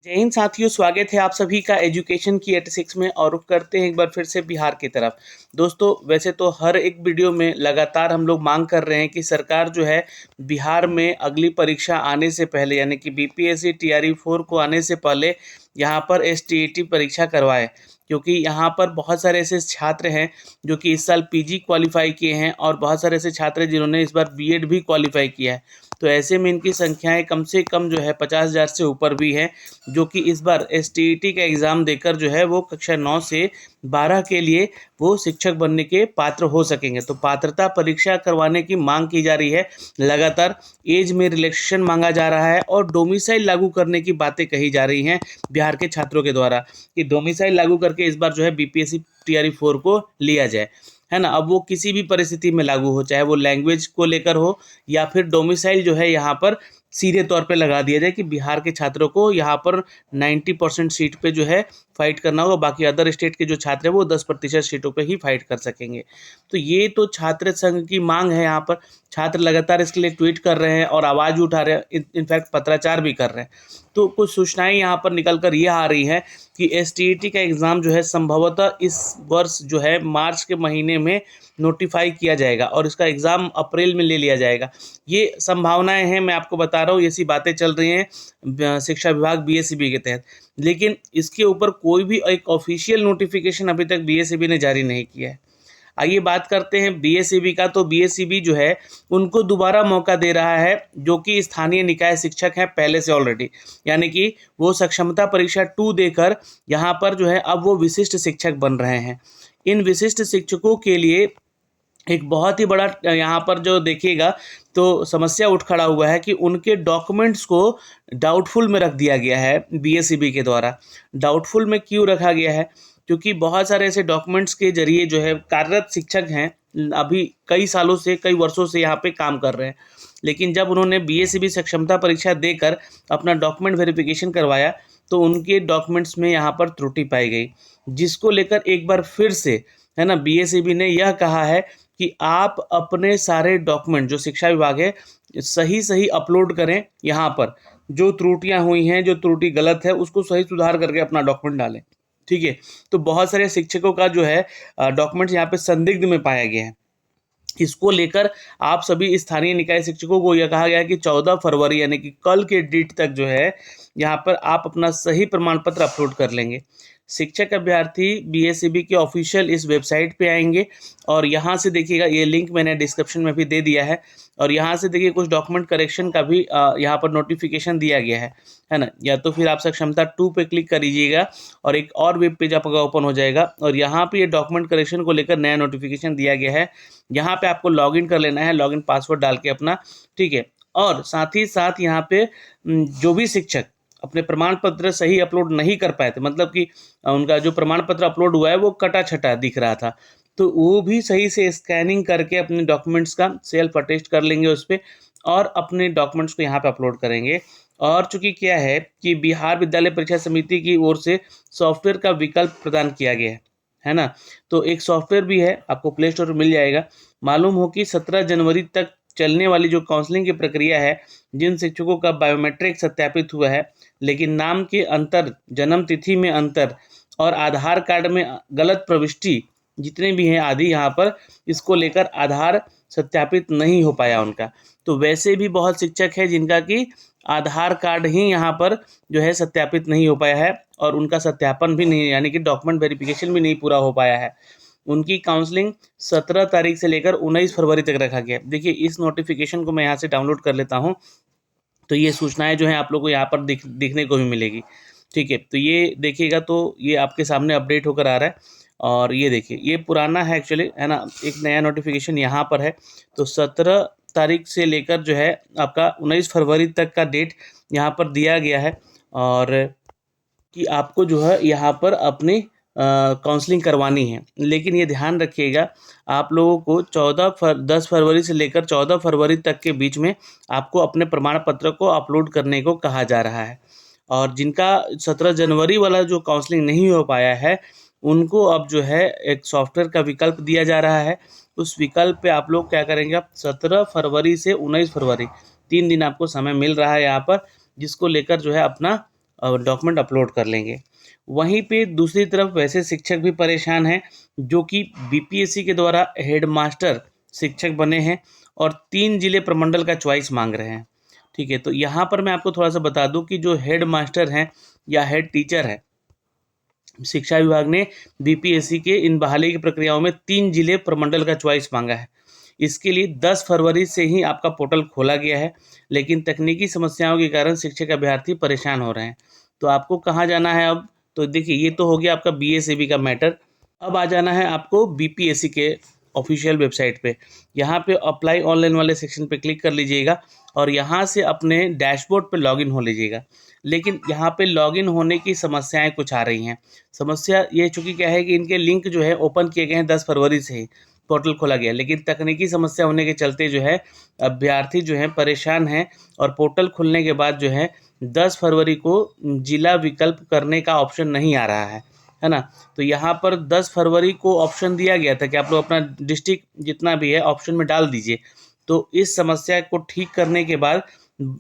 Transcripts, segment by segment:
जय हिंद साथियों, स्वागत है आप सभी का एजुकेशन की 86 में। और रुख करते हैं एक बार फिर से बिहार की तरफ। दोस्तों, वैसे तो हर एक वीडियो में लगातार हम लोग मांग कर रहे हैं कि सरकार जो है बिहार में अगली परीक्षा आने से पहले, यानी कि बीपीएससी टीआरई 4 को आने से पहले यहाँ पर एसटीईटी परीक्षा करवाए, क्योंकि यहाँ पर बहुत सारे ऐसे छात्र हैं जो कि इस साल पीजी क्वालिफाई किए हैं और बहुत सारे ऐसे छात्र हैं जिन्होंने इस बार बीएड भी क्वालिफाई किया है। तो ऐसे में इनकी संख्याएं कम से कम जो है 50,000 से ऊपर भी है, जो कि इस बार एसटीईटी का एग्ज़ाम देकर जो है वो कक्षा 9 से 12 के लिए वो शिक्षक बनने के पात्र हो सकेंगे। तो पात्रता परीक्षा करवाने की मांग की जा रही है। लगातार एज में रिलैक्सेशन मांगा जा रहा है और डोमिसाइल लागू करने की बातें कही जा रही हैं बिहार के छात्रों के द्वारा कि डोमिसाइल लागू करके इस बार जो है बीपीएससी टीआरई 4 को लिया जाए, है ना। अब वो किसी भी परिस्थिति में लागू हो, चाहे वो लैंग्वेज को लेकर हो या फिर डोमिसाइल जो है यहाँ पर सीधे तौर पे लगा दिया जाए कि बिहार के छात्रों को यहाँ पर 90% सीट पे जो है फाइट करना होगा, बाकी अदर स्टेट के जो छात्र हैं वो 10% सीटों पे ही फाइट कर सकेंगे। तो ये तो छात्र संघ की मांग है। यहाँ पर छात्र लगातार इसके लिए ट्वीट कर रहे हैं और आवाज़ उठा रहे हैं, इनफैक्ट पत्राचार भी कर रहे हैं। तो कुछ सूचनाएं यहाँ पर निकल कर ये आ रही है कि एसटीईटी का एग्ज़ाम जो है संभवतः इस वर्ष जो है मार्च के महीने में नोटिफाई किया जाएगा और इसका एग्ज़ाम अप्रैल में ले लिया जाएगा। ये संभावनाएं हैं, मैं आपको बता रहा हूँ, ऐसी बातें चल रही हैं शिक्षा विभाग बीएसईबी के तहत। लेकिन इसके ऊपर कोई भी एक ऑफिशियल नोटिफिकेशन अभी तक बीएसईबी ने जारी नहीं किया है। आइए बात करते हैं बीएसईबी का। तो बीएसईबी जो है उनको दोबारा मौका दे रहा है, जो कि स्थानीय निकाय शिक्षक हैं पहले से ऑलरेडी, यानी कि वो सक्षमता परीक्षा 2 देकर यहाँ पर जो है अब वो विशिष्ट शिक्षक बन रहे हैं। इन विशिष्ट शिक्षकों के लिए एक बहुत ही बड़ा यहाँ पर जो देखिएगा तो समस्या उठ खड़ा हुआ है कि उनके डॉक्यूमेंट्स को डाउटफुल में रख दिया गया है बीएसईबी के द्वारा। डाउटफुल में क्यों रखा गया है? क्योंकि बहुत सारे ऐसे डॉक्यूमेंट्स के जरिए जो है कार्यरत शिक्षक हैं, अभी कई सालों से, कई वर्षों से यहाँ पे काम कर रहे हैं, लेकिन जब उन्होंने बीएसईबी सक्षमता परीक्षा देकर अपना डॉक्यूमेंट वेरिफिकेशन करवाया तो उनके डॉक्यूमेंट्स में यहाँ पर त्रुटि पाई गई, जिसको लेकर एक बार फिर से, है ना, बीएसईबी ने यह कहा है कि आप अपने सारे डॉक्यूमेंट, जो शिक्षा विभाग है, सही अपलोड करें। यहाँ पर जो त्रुटियां हुई हैं, जो त्रुटि गलत है, उसको सही सुधार करके अपना डॉक्यूमेंट डालें। ठीक है। तो बहुत सारे शिक्षकों का जो है डॉक्यूमेंट्स यहाँ पे संदिग्ध में पाया गया है। इसको लेकर आप सभी स्थानीय निकाय शिक्षकों को यह कहा गया है कि 14 फरवरी यानी कि कल के डेट तक जो है यहाँ पर आप अपना सही प्रमाण पत्र अपलोड कर लेंगे। शिक्षक अभ्यर्थी बीएसईबी के ऑफिशियल इस वेबसाइट पे आएंगे और यहाँ से देखिएगा, ये लिंक मैंने डिस्क्रिप्शन में भी दे दिया है, और यहाँ से देखिए कुछ डॉक्यूमेंट करेक्शन का भी यहाँ पर नोटिफिकेशन दिया गया है ना। या तो फिर आप सक्षमता 2 पे क्लिक कर लीजिएगा और एक और वेब पेज आपका ओपन हो जाएगा और यहाँ पे ये डॉक्यूमेंट करेक्शन को लेकर नया नोटिफिकेशन दिया गया है। यहाँ पे आपको लॉगिन कर लेना है, लॉगिन पासवर्ड डाल के अपना, ठीक है। और साथ ही साथ यहाँ पे जो भी शिक्षक अपने प्रमाण पत्र सही अपलोड नहीं कर पाए थे, मतलब कि उनका जो प्रमाण पत्र अपलोड हुआ है वो कटा छटा दिख रहा था, तो वो भी सही से स्कैनिंग करके अपने डॉक्यूमेंट्स का सेल्फ अटेस्ट कर लेंगे उस पर और अपने डॉक्यूमेंट्स को यहाँ पे अपलोड करेंगे। और चूंकि क्या है कि बिहार विद्यालय परीक्षा समिति की ओर से सॉफ्टवेयर का विकल्प प्रदान किया गया है ना। तो एक सॉफ्टवेयर भी है, आपको प्ले स्टोर पर मिल जाएगा। मालूम हो कि 17 जनवरी तक चलने वाली जो काउंसलिंग की प्रक्रिया है, जिन शिक्षकों का बायोमेट्रिक सत्यापित हुआ है लेकिन नाम के अंतर, जन्म तिथि में अंतर और आधार कार्ड में गलत प्रविष्टि जितने भी हैं आदि, यहाँ पर इसको लेकर आधार सत्यापित नहीं हो पाया उनका। तो वैसे भी बहुत शिक्षक है जिनका कि आधार कार्ड ही यहाँ पर जो है सत्यापित नहीं हो पाया है और उनका सत्यापन भी नहीं, यानी कि डॉक्यूमेंट वेरिफिकेशन भी नहीं पूरा हो पाया है। उनकी काउंसलिंग 17 तारीख से लेकर 19 फरवरी तक रखा गया। देखिए, इस नोटिफिकेशन को मैं यहाँ से डाउनलोड कर लेता हूँ, तो ये सूचनाएं जो हैं आप लोगों को यहाँ पर दिखने को भी मिलेगी। ठीक है, तो ये देखिएगा, तो ये आपके सामने अपडेट होकर आ रहा है और ये देखिए, ये पुराना है एक्चुअली, है ना। एक नया नोटिफिकेशन यहाँ पर है। तो 17 तारीख से लेकर जो है आपका 19 फरवरी तक का डेट यहाँ पर दिया गया है और कि आपको जो है यहाँ पर अपनी काउंसलिंग करवानी है। लेकिन ये ध्यान रखिएगा, आप लोगों को 10 फरवरी से लेकर 14 फरवरी तक के बीच में आपको अपने प्रमाण पत्र को अपलोड करने को कहा जा रहा है। और जिनका 17 जनवरी वाला जो काउंसलिंग नहीं हो पाया है, उनको अब जो है एक सॉफ्टवेयर का विकल्प दिया जा रहा है। उस विकल्प पे आप लोग क्या करेंगे, आप 17 फरवरी से 19 फरवरी 3 दिन आपको समय मिल रहा है यहाँ पर, जिसको लेकर जो है अपना डॉक्यूमेंट अपलोड कर लेंगे। वहीं पे दूसरी तरफ वैसे शिक्षक भी परेशान हैं जो कि बीपीएससी के द्वारा हेड मास्टर शिक्षक बने हैं और 3 जिले प्रमंडल का चॉइस मांग रहे हैं। ठीक है, तो यहाँ पर मैं आपको थोड़ा सा बता दूं कि जो हेड मास्टर हैं या हेड टीचर है, शिक्षा विभाग ने बीपीएससी के इन बहाली की प्रक्रियाओं में 3 जिले प्रमंडल का चॉइस मांगा है। इसके लिए 10 फरवरी से ही आपका पोर्टल खोला गया है, लेकिन तकनीकी समस्याओं के कारण शिक्षक अभ्यर्थी परेशान हो रहे हैं। तो आपको कहाँ जाना है अब? तो देखिए, ये तो हो गया आपका बीएसएबी का मैटर। अब आ जाना है आपको बीपीएससी के ऑफिशियल वेबसाइट पे। यहाँ पे अप्लाई ऑनलाइन वाले सेक्शन पे क्लिक कर लीजिएगा और यहाँ से अपने डैशबोर्ड पे लॉगिन हो लीजिएगा। लेकिन यहाँ पे लॉगिन होने की समस्याएं कुछ आ रही हैं। समस्या ये चूँकि क्या है कि इनके लिंक जो है ओपन किए गए हैं 10 फरवरी से ही पोर्टल खोला गया, लेकिन तकनीकी समस्या होने के चलते जो है अभ्यर्थी जो हैं परेशान हैं और पोर्टल खुलने के बाद जो है 10 फरवरी को जिला विकल्प करने का ऑप्शन नहीं आ रहा है ना। तो यहाँ पर 10 फरवरी को ऑप्शन दिया गया था कि आप लोग अपना डिस्ट्रिक्ट जितना भी है ऑप्शन में डाल दीजिए। तो इस समस्या को ठीक करने के बाद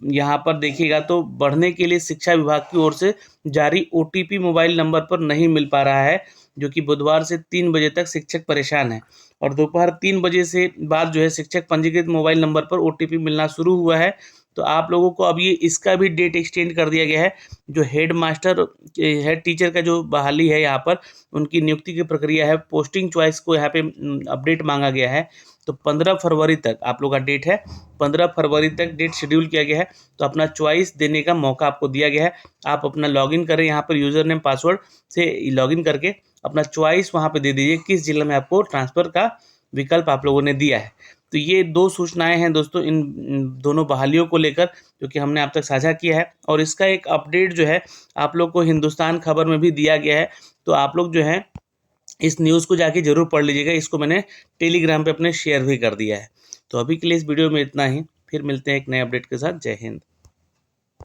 यहाँ पर देखिएगा तो बढ़ने के लिए शिक्षा विभाग की ओर से जारी ओटीपी मोबाइल नंबर पर नहीं मिल पा रहा है, जो कि बुधवार से 3 बजे तक शिक्षक परेशान हैं और दोपहर 3 बजे से बाद जो है शिक्षक पंजीकृत मोबाइल नंबर पर ओटीपी मिलना शुरू हुआ है। तो आप लोगों को अब ये इसका भी डेट एक्सटेंड कर दिया गया है। जो हेड मास्टर हेड टीचर का जो बहाली है यहाँ पर उनकी नियुक्ति की प्रक्रिया है, पोस्टिंग चॉइस को यहाँ पे अपडेट मांगा गया है। तो 15 फरवरी तक आप लोग का डेट है, 15 फरवरी तक डेट शेड्यूल किया गया है। तो अपना चॉइस देने का मौका आपको दिया गया है। आप अपना लॉगिन करें, यहाँ पर यूज़र नेम पासवर्ड से लॉगिन करके अपना चॉइस वहाँ पे दे दीजिए किस जिले में आपको ट्रांसफ़र का विकल्प आप लोगों ने दिया है। तो ये 2 सूचनाएं हैं दोस्तों इन दोनों बहालियों को लेकर जो कि हमने आप तक साझा किया है और इसका एक अपडेट जो है आप लोग को हिंदुस्तान खबर में भी दिया गया है। तो आप लोग जो है इस न्यूज़ को जाके ज़रूर पढ़ लीजिएगा। इसको मैंने टेलीग्राम पे अपने शेयर भी कर दिया है। तो अभी के लिए इस वीडियो में इतना ही, फिर मिलते हैं एक नए अपडेट के साथ। जय हिंद।